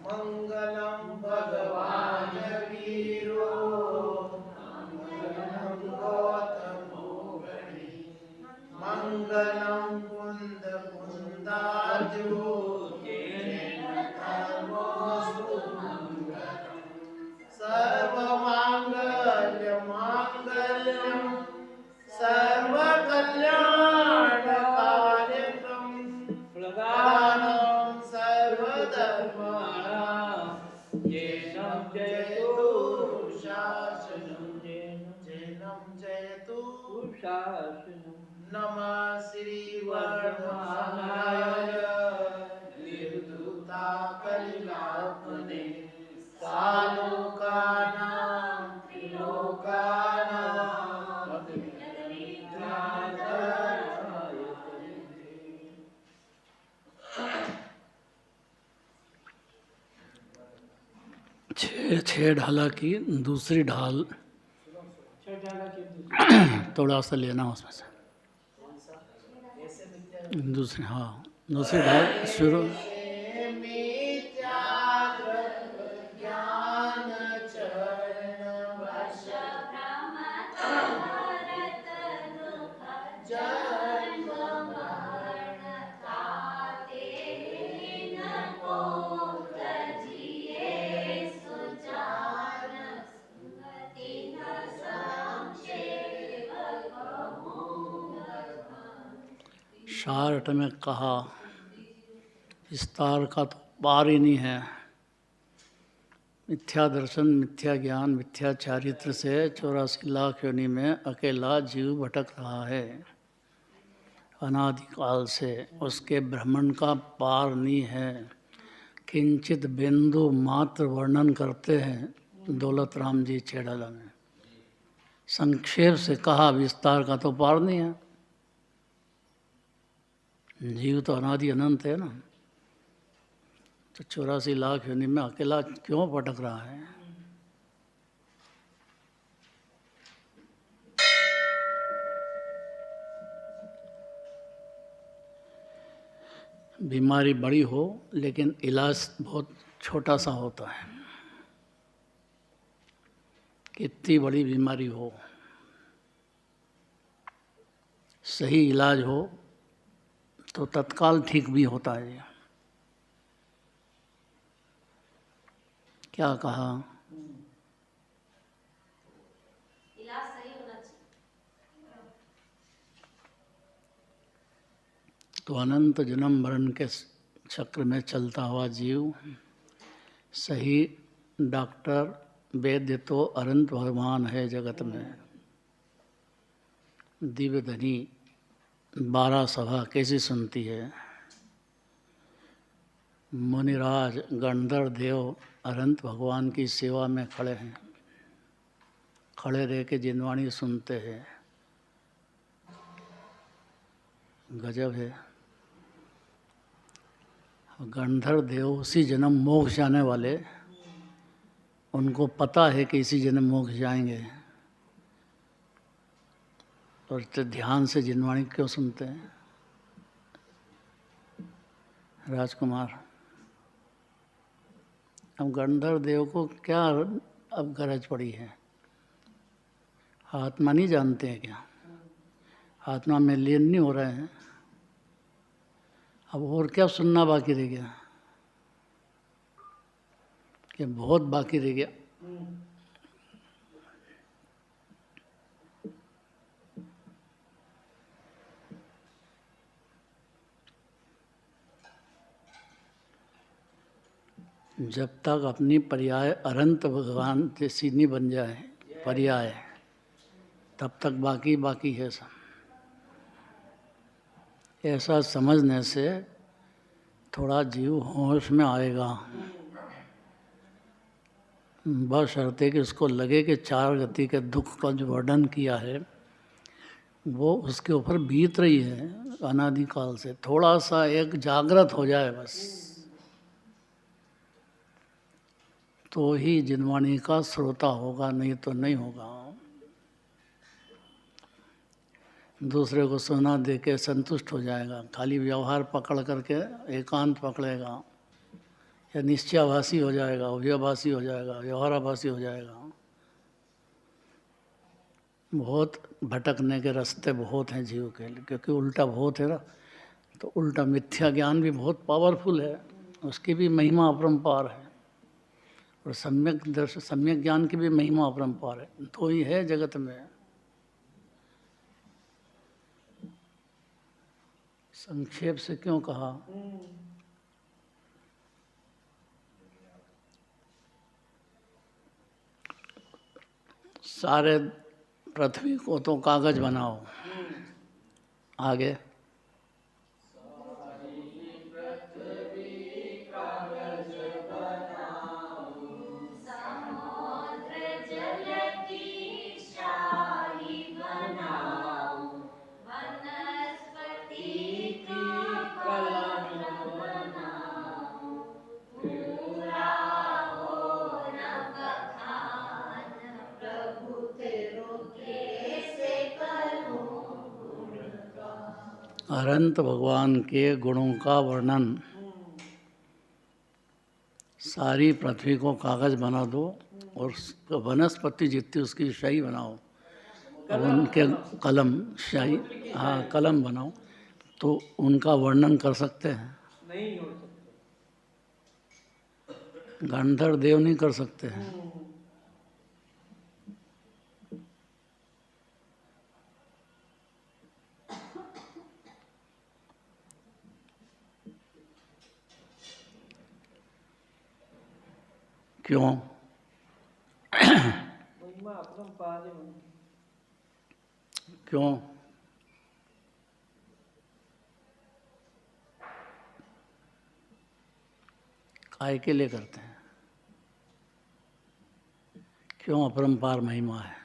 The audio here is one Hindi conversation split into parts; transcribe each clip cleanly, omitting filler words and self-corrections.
मंगलम भगवान वीरो मंगलम गौतमो गणी मंगलम कुंद कुंदाजो सर्वमांगल्य मांगल्यम सर्वकल्याणकार्यक्रम प्रदानं सर्वधर्माणां येनं जयतु शासनं जैनं जयतु शासनं नमः श्री वर्धमानाय निर्धूताकलिलात्मने सालोकानां त्रिलोकानां छह ढाला की दूसरी ढाल थोड़ा सा लेना उसमें से दूसरी, हाँ दूसरी ढाल शुरू। शार्ट में कहा विस्तार का तो पार ही नहीं है। मिथ्या दर्शन, मिथ्या ज्ञान, मिथ्या चारित्र से 84 लाख योनि में अकेला जीव भटक रहा है अनादिकाल से। उसके भ्रमण का पार नहीं है। किंचित बिंदु मात्र वर्णन करते हैं दौलत राम जी छेड़ाला में। संक्षेप से कहा विस्तार का तो पार नहीं है। जीव तो अनादि अनंत है ना, तो 84 लाख योनि में अकेला क्यों भटक रहा है? बीमारी बड़ी हो लेकिन इलाज बहुत छोटा सा होता है। कितनी बड़ी बीमारी हो, सही इलाज हो तो तत्काल ठीक भी होता है। क्या कहा? इलाज सही होना चाहिए। तो अनंत जन्म मरण के चक्र में चलता हुआ जीव, सही डॉक्टर वैद्य तो अनंत भगवान है जगत में। दिव्य धनी 12 सभा कैसी सुनती है। मुनिराज गंधर्व देव अनंत भगवान की सेवा में खड़े हैं, खड़े रह के जिनवाणी सुनते हैं। गजब है। गंधर्व देव उसी जन्म मोक्ष जाने वाले, उनको पता है कि इसी जन्म मोक्ष जाएंगे, और तो ध्यान से जिनवाणी क्यों सुनते हैं? राजकुमार, अब गंधर्व देव को क्या अब गरज पड़ी है? आत्मा नहीं जानते हैं क्या? आत्मा में लीन नहीं हो रहे हैं? अब और क्या सुनना बाकी रह गया? कि बहुत बाकी रह गया। जब तक अपनी पर्याय अनंत भगवान जैसी नहीं बन जाए पर्याय, तब तक बाकी बाकी है सब। ऐसा समझने से थोड़ा जीव होश में आएगा। बशर्ते कि उसको लगे कि 4 गति के दुख का जो वर्णन किया है वो उसके ऊपर बीत रही है अनादिकाल से। थोड़ा सा एक जागृत हो जाए बस, तो ही जिनवाणी का श्रोता होगा, नहीं तो नहीं होगा। दूसरे को सोना दे के संतुष्ट हो जाएगा, खाली व्यवहार पकड़ करके एकांत पकड़ेगा, या निश्चयाभासी हो जाएगा, अव्ययभासी हो जाएगा, व्यवहाराभासी हो जाएगा। बहुत भटकने के रास्ते बहुत हैं जीव के लिए, क्योंकि उल्टा बहुत है ना, तो उल्टा मिथ्या ज्ञान भी बहुत पावरफुल है, उसकी भी महिमा अपरंपार है, और सम्यक ज्ञान की भी महिमा अपरंपार है। तो ही है जगत में। संक्षेप से क्यों कहा? सारे पृथ्वी को तो कागज बनाओ, आगे अनंत भगवान के गुणों का वर्णन। सारी पृथ्वी को कागज बना दो और वनस्पति जितनी उसकी शाही बनाओ, और उनके कलम शाही, हाँ कलम बनाओ, तो उनका वर्णन कर सकते हैं? नहीं हो सकते। गंधर्व देव नहीं कर सकते हैं। क्यों? महिमा अपरंपार है उनकी। क्यों? काय के लिए करते हैं? क्यों अपरंपार महिमा है?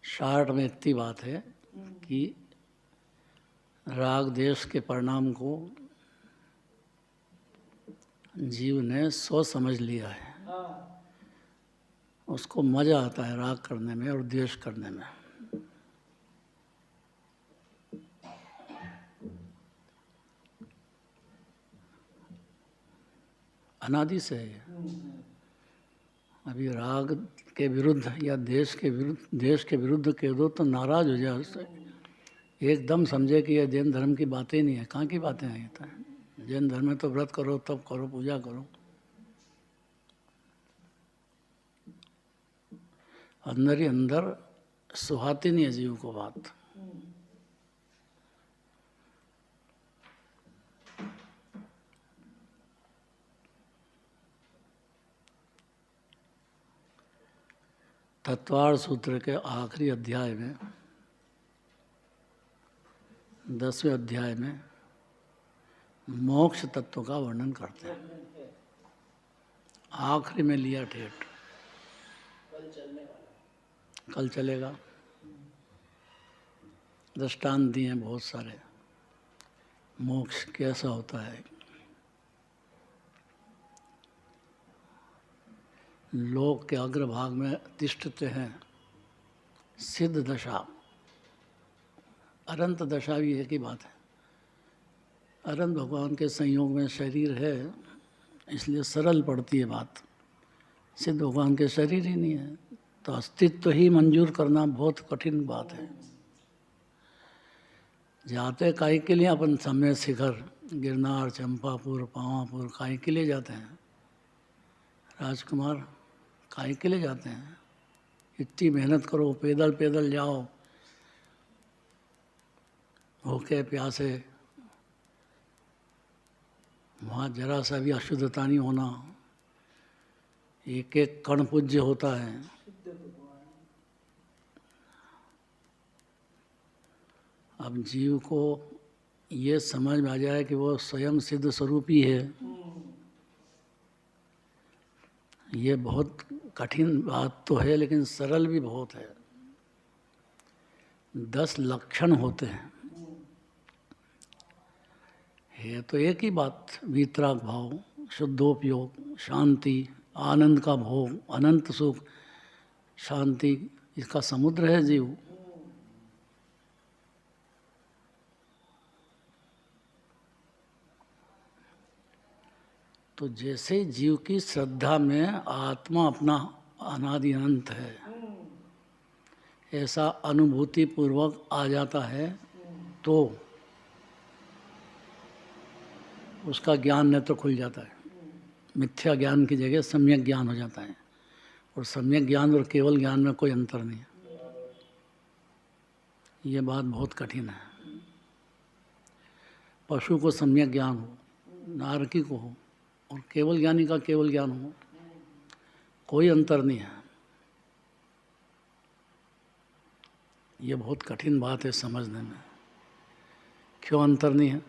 शार्ट में इतनी बात है कि राग देश के परिणाम को जीव ने सोच समझ लिया है। उसको मजा आता है राग करने में और द्वेष करने में। अनादि से है। अभी राग के विरुद्ध या देश के विरुद्ध कह दो तो नाराज हो जाए उससे, एकदम समझे कि यह जैन धर्म की बातें नहीं है। कहाँ की बातें हैं? ये तो जैन धर्म में तो व्रत करो, तब करो, पूजा करो। अंदर ही अंदर सुहाती नहीं है जीव को बात। तत्वार्थ सूत्र के आखिरी अध्याय में, 10वें अध्याय में मोक्ष तत्व का वर्णन करते हैं। आखिरी में लिया ठेठ, कल चलेगा। दृष्टांत दिए हैं बहुत सारे, मोक्ष कैसा होता है। लोक के अग्रभाग में तिष्ठते हैं, सिद्ध दशा, अनंत दशा भी एक ही बात है। अनंत भगवान के संयोग में शरीर है, इसलिए सरल पड़ती है बात। सिद्ध भगवान के शरीर ही नहीं है, तो अस्तित्व ही मंजूर करना बहुत कठिन बात है। जाते काहे के लिए अपन समय शिखर, गिरनार, चंपापुर, पावापुर काहे के लिए जाते हैं? राजकुमार काहे के लिए जाते हैं? इतनी मेहनत करो, पैदल पैदल जाओ, भूखे प्यासे, वहाँ जरा सा भी अशुद्धता नहीं होना, एक एक कण पूज्य होता है। अब जीव को ये समझ में आ जाए कि वो स्वयं सिद्ध स्वरूप ही है, ये बहुत कठिन बात तो है, लेकिन सरल भी बहुत है। 10 लक्षण होते हैं, है तो एक ही बात, वीतराग भाव, शुद्धोपयोग, शांति, आनंद का भोग, अनंत सुख, शांति, इसका समुद्र है जीव। तो जैसे जीव की श्रद्धा में आत्मा अपना अनादि अनंत है, ऐसा अनुभूति पूर्वक आ जाता है, तो उसका ज्ञान नेत्र खुल जाता है। मिथ्या ज्ञान की जगह सम्यक ज्ञान हो जाता है, और सम्यक ज्ञान और केवल ज्ञान में कोई अंतर नहीं है। ये बात बहुत कठिन है। पशु को सम्यक ज्ञान हो, नारकी को हो, और केवल ज्ञानी का केवल ज्ञान हो, कोई अंतर नहीं है। ये बहुत कठिन बात है समझने में। क्यों अंतर नहीं है?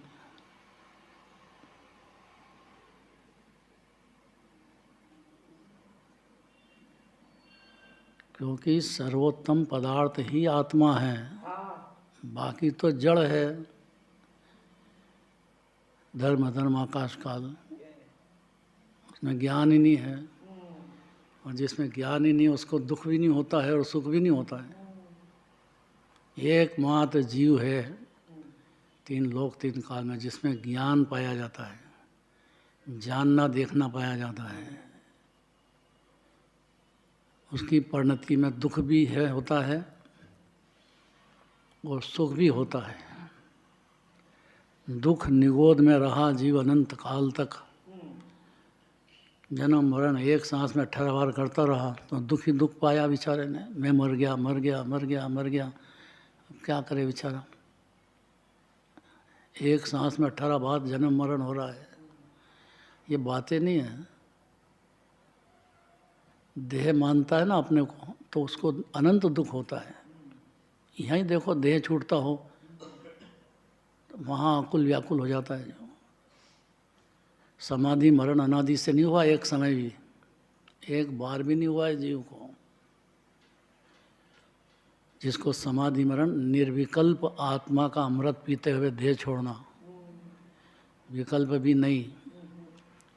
क्योंकि सर्वोत्तम पदार्थ ही आत्मा है, बाकी तो जड़ है। धर्म अधर्म आकाश काल, उसमें ज्ञान ही नहीं है, और जिसमें ज्ञान ही नहीं उसको दुख भी नहीं होता है और सुख भी नहीं होता है। एकमात्र जीव है 3 लोक 3 काल में जिसमें ज्ञान पाया जाता है, जानना देखना पाया जाता है। उसकी परिणति में दुख भी है, होता है, और सुख भी होता है। दुख निगोद में रहा जीव अनंत काल तक, जन्म मरण एक सांस में 18 बार करता रहा, तो दुख ही दुख पाया बेचारे ने। मैं मर गया मर गया मर गया मर गया, अब क्या करे बेचारा। एक सांस में 18 बार जन्म मरण हो रहा है। ये बातें नहीं है। देह मानता है ना अपने को, तो उसको अनंत दुख होता है। यहीं देखो, देह छूटता हो तो वहाँ आकुल व्याकुल हो जाता है। जो समाधि मरण अनादि से नहीं हुआ, एक समय भी, एक बार भी नहीं हुआ है जीव को। जिसको समाधि मरण, निर्विकल्प आत्मा का अमृत पीते हुए देह छोड़ना, विकल्प भी नहीं,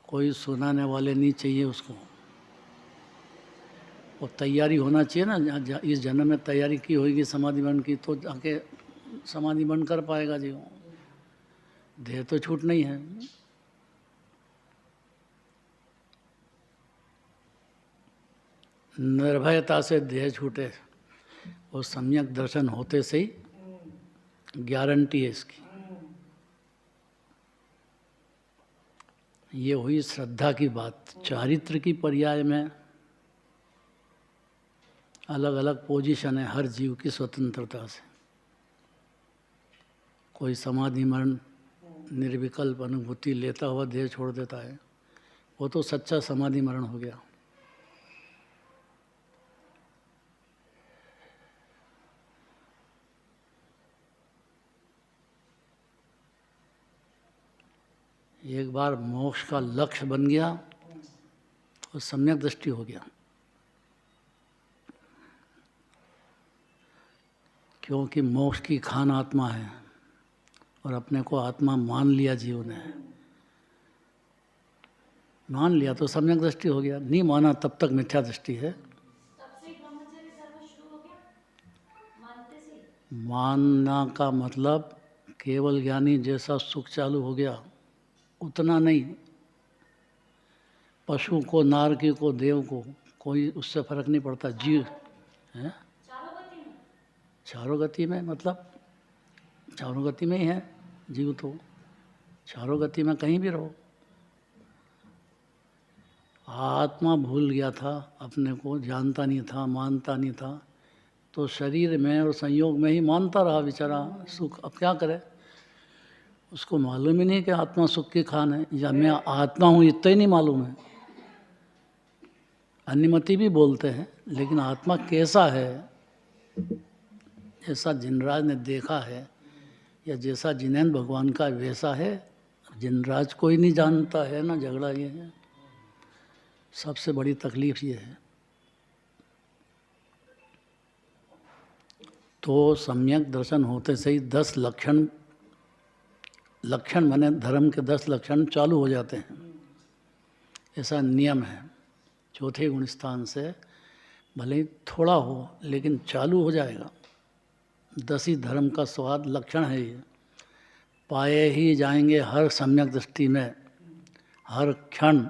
कोई सुनाने वाले नहीं चाहिए उसको। और तैयारी होना चाहिए ना, इस जन्म में तैयारी की होगी समाधि बन की, तो जाके समाधि बन कर पाएगा जीव। देह तो छूट नहीं है। निर्भयता से देह छूटे, वो सम्यक दर्शन होते से ही गारंटी है इसकी। ये हुई श्रद्धा की बात। चारित्र की पर्याय में अलग अलग पोजीशन है हर जीव की स्वतंत्रता से। कोई समाधि मरण निर्विकल्प अनुभूति लेता हुआ देह छोड़ देता है, वो तो सच्चा समाधि मरण हो गया। एक बार मोक्ष का लक्ष्य बन गया तो सम्यक दृष्टि हो गया। क्योंकि मोक्ष की खान आत्मा है, और अपने को आत्मा मान लिया जीव ने। मान लिया तो सम्यक दृष्टि हो गया, नहीं माना तब तक मिथ्या दृष्टि है। मानना का मतलब केवल ज्ञानी जैसा सुख चालू हो गया उतना नहीं। पशु को, नारकी को, देव को कोई उससे फर्क नहीं पड़ता। जीव है चारों गति में, मतलब चारों गति में ही है जीव तो। चारों गति में कहीं भी रहो। आत्मा भूल गया था अपने को, जानता नहीं था, मानता नहीं था, तो शरीर में और संयोग में ही मानता रहा बेचारा सुख। अब क्या करे, उसको मालूम ही नहीं कि आत्मा सुख की खान है, या मैं आत्मा हूँ इतना ही नहीं मालूम है। अन्यमति भी बोलते हैं, लेकिन आत्मा कैसा है, ऐसा जिनराज ने देखा है या जैसा जिनेंद्र भगवान का वैसा है। जिनराज कोई नहीं जानता है ना, झगड़ा ये है। सबसे बड़ी तकलीफ ये है। तो सम्यक दर्शन होते से ही 10 लक्षण माने धर्म के 10 लक्षण चालू हो जाते हैं। ऐसा नियम है। चौथे गुण स्थान से भले ही थोड़ा हो लेकिन चालू हो जाएगा। 10 ही धर्म का स्वाद लक्षण है ये। पाए ही जाएंगे हर सम्यक दृष्टि में, हर क्षण